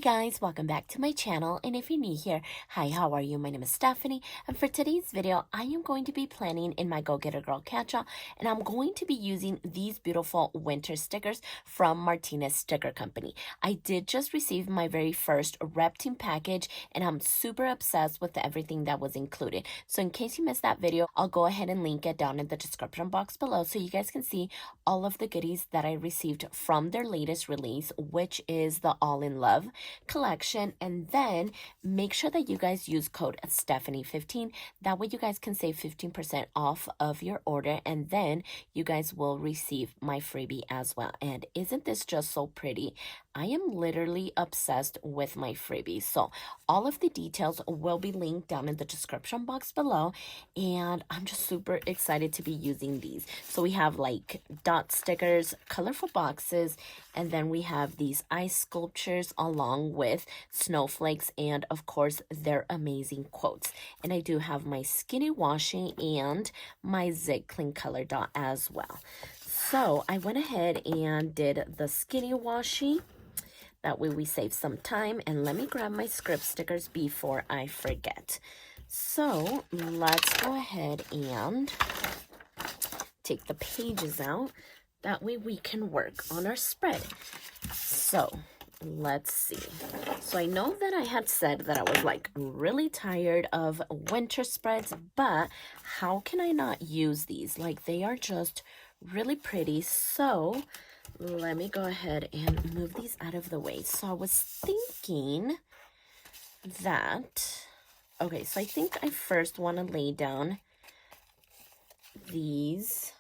Guys, welcome back to my channel, and if you're new here, hi, how are you? My name is Stephany, and for today's video I am going to be planning in my Go Get a Girl catch-all, and I'm going to be using these beautiful winter stickers from Martinez Sticker Company. I did just receive my very first rep team package, and I'm super obsessed with everything that was included. So in case you missed that video, I'll go ahead and link it down in the description box below so you guys can see all of the goodies that I received from their latest release, which is the All in Love collection. And then make sure that you guys use code Stephany15. That way you guys can save 15% off of your order, and then you guys will receive my freebie as well. And isn't this just so pretty? I am literally obsessed with my freebie. So all of the details will be linked down in the description box below, and I'm just super excited to be using these. So we have like dot stickers, colorful boxes, and then we have these ice sculptures along with snowflakes, and of course their amazing quotes. And I do have my skinny washi and my zig cling color dot as well. So I went ahead and did the skinny washi. That way we save some time. And let me grab my script stickers before I forget. So let's go ahead and take the pages out. That way we can work on our spread. So let's see. So I know that I had said that I was like really tired of winter spreads, but how can I not use these? Like, they are just really pretty. So let me go ahead and move these out of the way. So I was thinking that, okay, so I think I first want to lay down these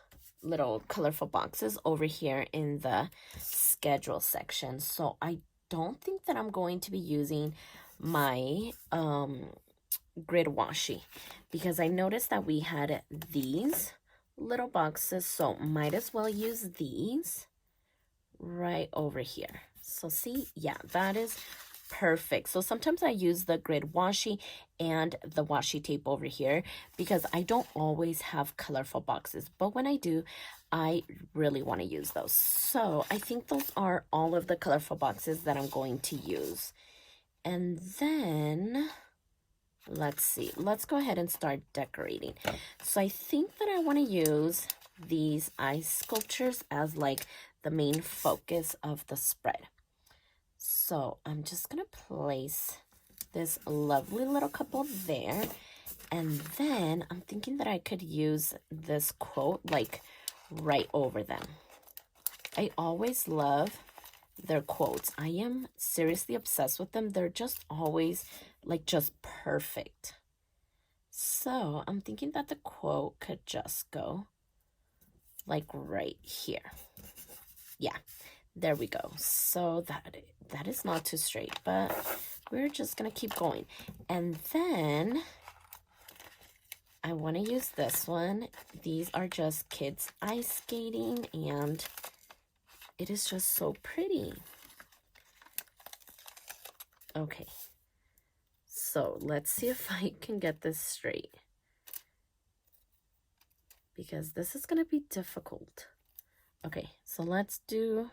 little colorful boxes over here in the schedule section. So I don't think that I'm going to be using my grid washi, because I noticed that we had these little boxes, so might as well use these right over here. So see, yeah, that is perfect. So sometimes I use the grid washi and the washi tape over here because I don't always have colorful boxes, but when I do, I really want to use those. So I think those are all of the colorful boxes that I'm going to use. And then let's see, let's go ahead and start decorating. So I think that I want to use these ice sculptures as like the main focus of the spread. So I'm just gonna place this lovely little couple there, and then I'm thinking that I could use this quote like right over them. I always love their quotes. I am seriously obsessed with them. They're just always like just perfect. So I'm thinking that the quote could just go like right here. Yeah, there we go. So that is not too straight, but we're just gonna keep going. And then I want to use this one. These are just kids ice skating, and it is just so pretty. Okay, so let's see if I can get this straight, because this is gonna be difficult. Okay, so let's do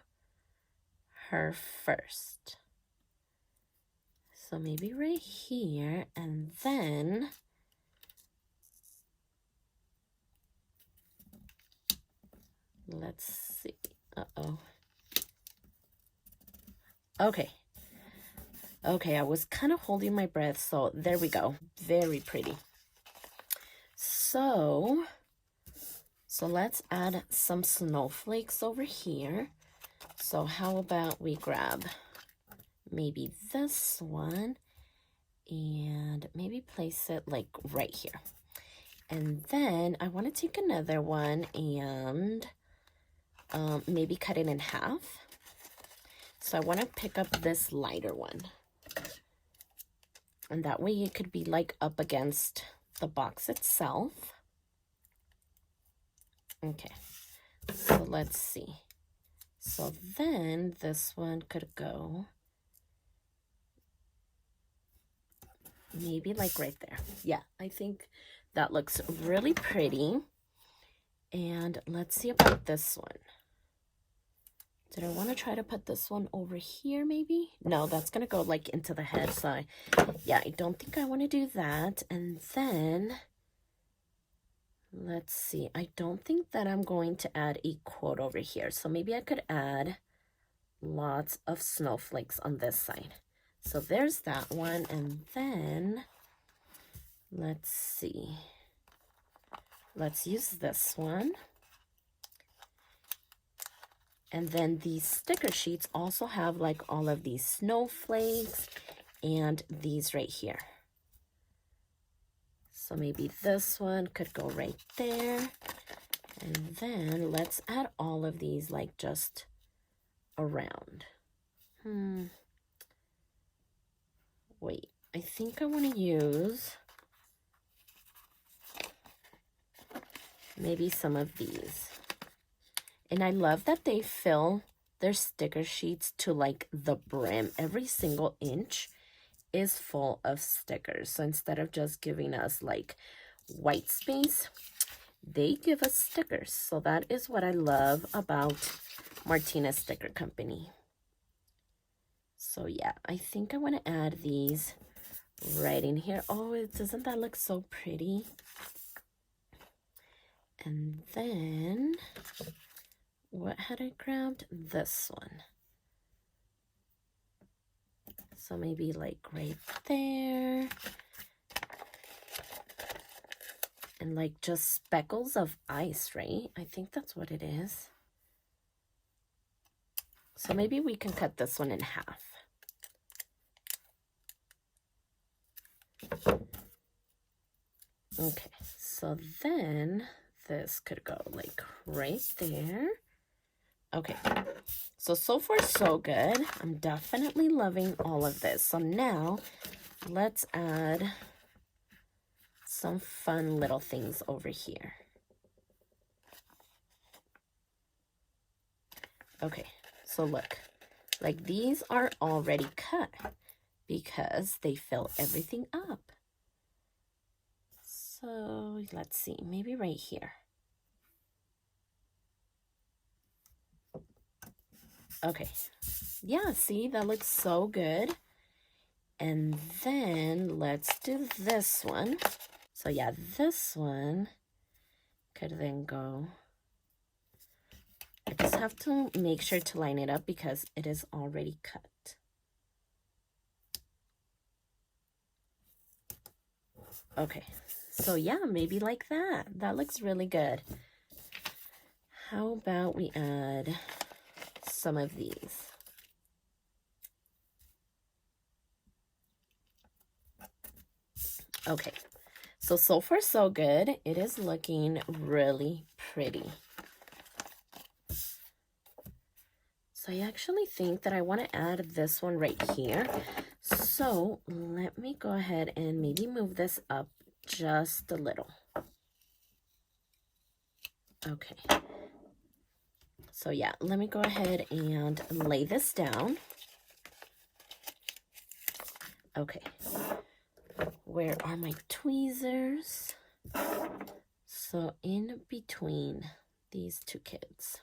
her first. So maybe right here, and then let's see. Okay, I was kind of holding my breath, so there we go. Very pretty. So let's add some snowflakes over here. So how about we grab maybe this one and maybe place it like right here. And then I want to take another one and maybe cut it in half. So I want to pick up this lighter one. And that way it could be like up against the box itself. Okay, so let's see. So then this one could go maybe like right there. Yeah, I think that looks really pretty. And let's see about this one. Did I want to try to put this one over here maybe? No, that's going to go like into the head. So yeah, I don't think I want to do that. And then let's see. I don't think that I'm going to add a quote over here. So maybe I could add lots of snowflakes on this side. So there's that one. And then let's see. Let's use this one. And then these sticker sheets also have like all of these snowflakes and these right here. So maybe this one could go right there. And then let's add all of these like just around. Wait, I think I want to use maybe some of these. And I love that they fill their sticker sheets to like the brim. Every single inch is full of stickers. So instead of just giving us like white space, they give us stickers. So that is what I love about Martinez Sticker Company. So yeah, I think I want to add these right in here. Oh, doesn't that look so pretty? And then what had I grabbed? This one. So maybe like right there. And like just speckles of ice, right? I think that's what it is. So maybe we can cut this one in half. Okay, so then this could go like right there. Okay, so far so good. I'm definitely loving all of this. So now let's add some fun little things over here. Okay, so look, like these are already cut because they fill everything up. So let's see, maybe right here. Okay, yeah, see, that looks so good. And then let's do this one. So yeah, this one could then go. I just have to make sure to line it up because it is already cut. Okay, so yeah, maybe like that. That looks really good. How about we add some of these? Okay, so far so good. It is looking really pretty. So I actually think that I want to add this one right here. So let me go ahead and maybe move this up just a little. Okay. So yeah, let me go ahead and lay this down. Okay. Where are my tweezers? So in between these two kids.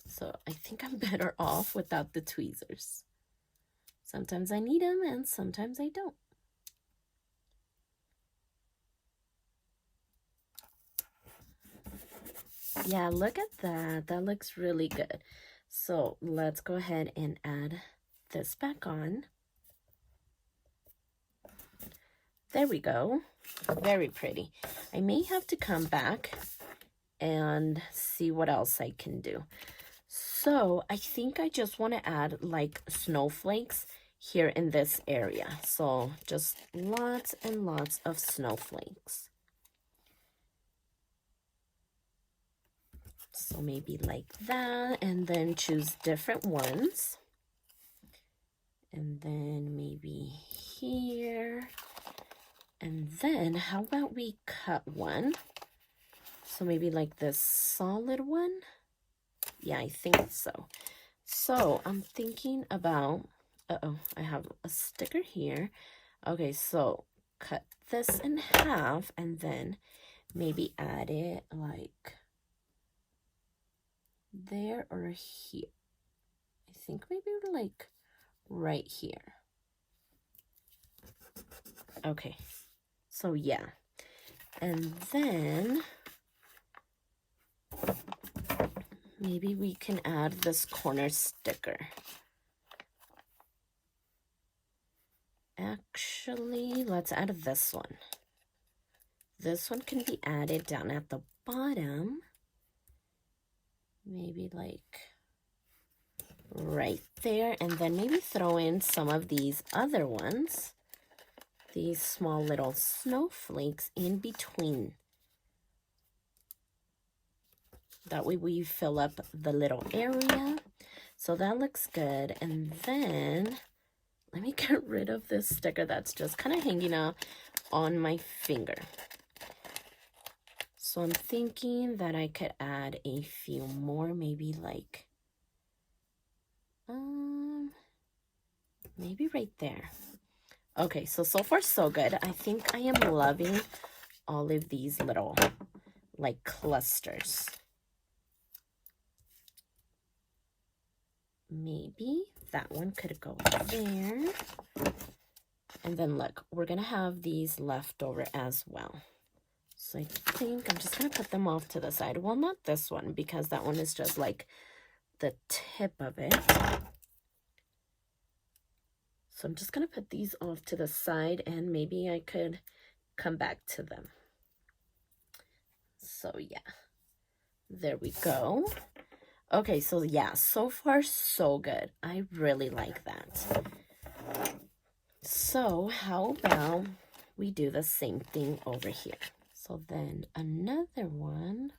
So I think I'm better off without the tweezers. Sometimes I need them and sometimes I don't. Yeah, look at that. That looks really good. So let's go ahead and add this back on. There we go. Very pretty. I may have to come back and see what else I can do. So I think I just want to add like snowflakes here in this area. So just lots and lots of snowflakes. So maybe like that, and then choose different ones. And then maybe here. And then how about we cut one? So maybe like this solid one. Yeah, I think so. So I'm thinking about, I have a sticker here. Okay, so cut this in half and then maybe add it like there or here. think maybe like right here. Okay, so yeah. And then maybe we can add this corner sticker. Actually, let's add this one. This one can be added down at the bottom. Maybe like right there, and then maybe throw in some of these other ones, these small little snowflakes in between. That way we fill up the little area. So that looks good. And then let me get rid of this sticker that's just kind of hanging out on my finger. So I'm thinking that I could add a few more, maybe like maybe right there. Okay, so far so good. I think I am loving all of these little like clusters. Maybe that one could go there. And then look, we're gonna have these left over as well. So I think I'm just gonna put them off to the side. Well, not this one, because that one is just like the tip of it. So I'm just gonna put these off to the side, and maybe I could come back to them. So yeah, there we go. Okay, so yeah, so far so good. I really like that. So how about we do the same thing over here? So then another one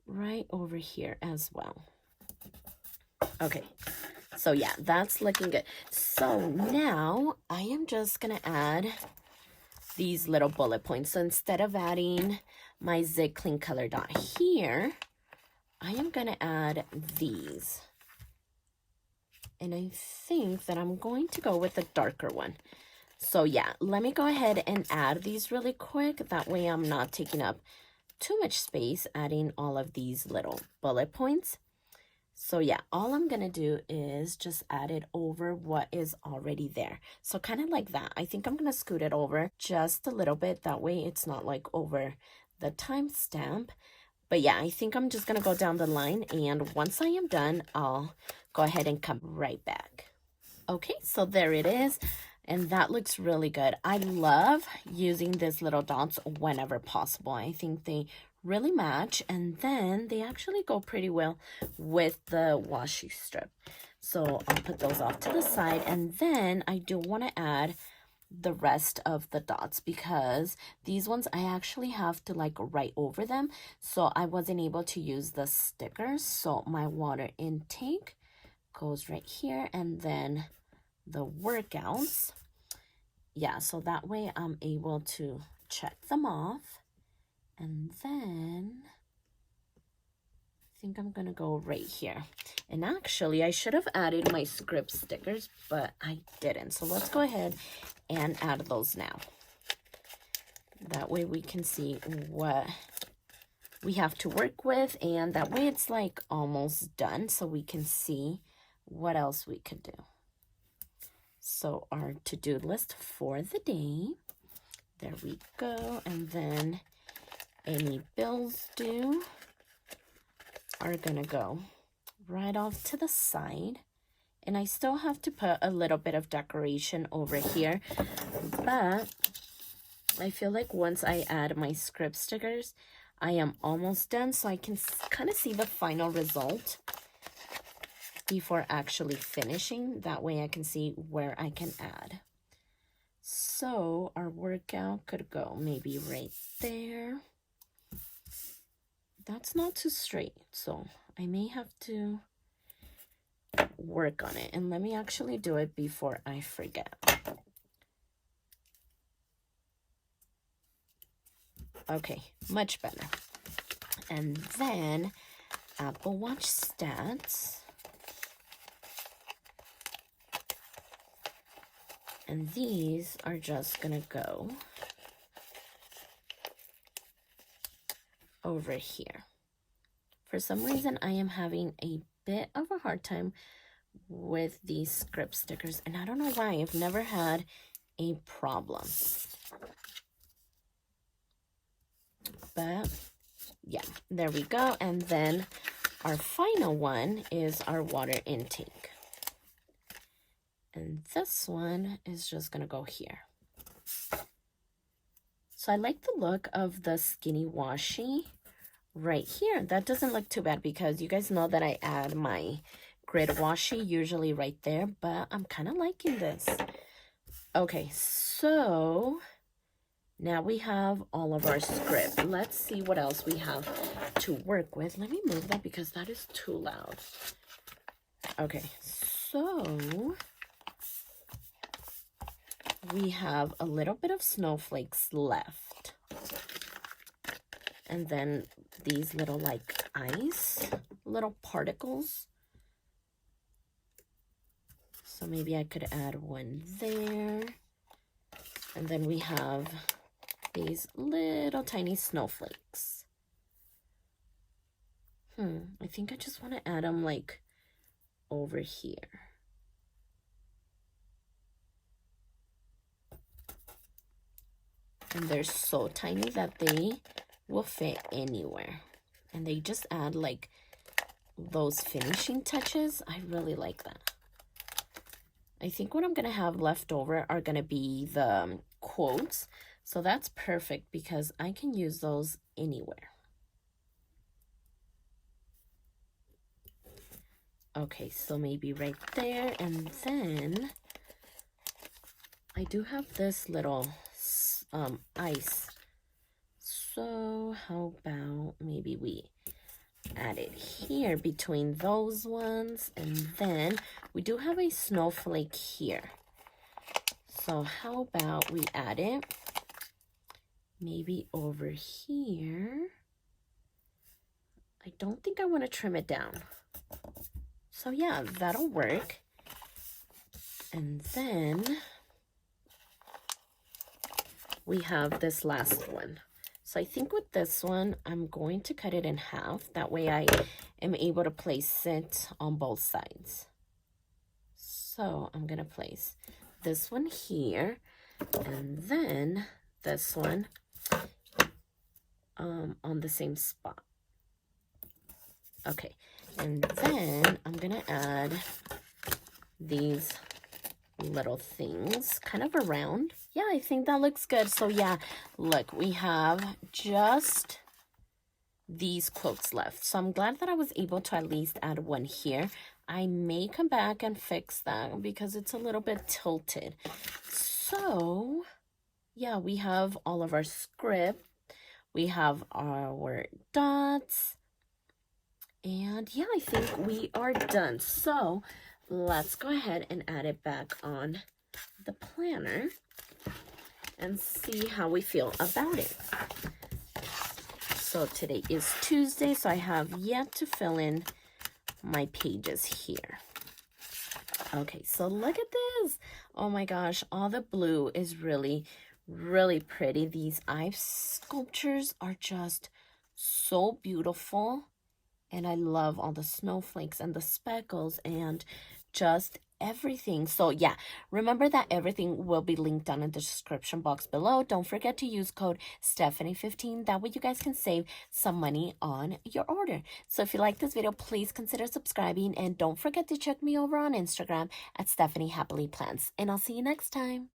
right over here as well. Okay, so yeah, that's looking good. So now I am just gonna add these little bullet points. So instead of adding my Zig Clean color dot here, I am gonna add these. And I think that I'm going to go with the darker one. So yeah, let me go ahead and add these really quick. That way I'm not taking up too much space adding all of these little bullet points. So yeah, all I'm gonna do is just add it over what is already there. So kind of like that. I think I'm gonna scoot it over just a little bit. That way it's not like over the timestamp. But yeah, I think I'm just gonna go down the line, and once I am done, I'll go ahead and come right back. Okay, so there it is. And that looks really good. I love using these little dots whenever possible. I think they really match, and then they actually go pretty well with the washi strip. So I'll put those off to the side, and then I do want to add the rest of the dots, because these ones I actually have to like write over them, so I wasn't able to use the stickers. So my water intake goes right here, and then the workouts, yeah, so that way I'm able to check them off. And then I think I'm gonna go right here. And actually I should have added my script stickers, but I didn't. So let's go ahead and add those now. That way we can see what we have to work with, and that way it's like almost done, so we can see what else we could do. So our to-do list for the day, there we go. And then any bills due are gonna go right off to the side. And I still have to put a little bit of decoration over here, but I feel like once I add my script stickers, I am almost done, so I can kind of see the final result before actually finishing. That way I can see where I can add. So our workout could go maybe right there. That's not too straight, so I may have to work on it. And let me actually do it before I forget. Okay, much better. And then Apple Watch stats. And these are just gonna go over here. For some reason, I am having a bit of a hard time with these script stickers, and I don't know why. I've never had a problem. But yeah, there we go. And then our final one is our water intake. And this one is just gonna go here. So I like the look of the skinny washi right here. That doesn't look too bad because you guys know that I add my grid washi usually right there, but I'm kind of liking this. Okay, so now we have all of our script. Let's see what else we have to work with. Let me move that because that is too loud. Okay, so we have a little bit of snowflakes left. And then these little like ice, little particles. So maybe I could add one there. And then we have these little tiny snowflakes. I think I just want to add them like over here. And they're so tiny that they will fit anywhere. And they just add like those finishing touches. I really like that. I think what I'm going to have left over are going to be the quotes. So that's perfect because I can use those anywhere. Okay, so maybe right there. And then I do have this little ice. So how about maybe we add it here between those ones, and then we do have a snowflake here. So how about we add it maybe over here. I don't think I want to trim it down. So yeah, that'll work. And then we have this last one. So I think with this one, I'm going to cut it in half. That way I am able to place it on both sides. So I'm going to place this one here and then this one on the same spot. Okay, and then I'm going to add these little things kind of around. Yeah, I think that looks good. So yeah, look, we have just these quotes left. So I'm glad that I was able to at least add one here. I may come back and fix that because it's a little bit tilted. So yeah, we have all of our script. We have our dots. And yeah, I think we are done. So let's go ahead and add it back on the planner and see how we feel about it. So today is Tuesday, so I have yet to fill in my pages here. Okay, so look at this. Oh my gosh, all the blue is really, really pretty. These eye sculptures are just so beautiful. And I love all the snowflakes and the speckles and just everything. So yeah, remember that everything will be linked down in the description box below. Don't forget to use code Stephany15. That way you guys can save some money on your order. So if you like this video, please consider subscribing. And don't forget to check me over on Instagram at stephanyhappilyplans. And I'll see you next time.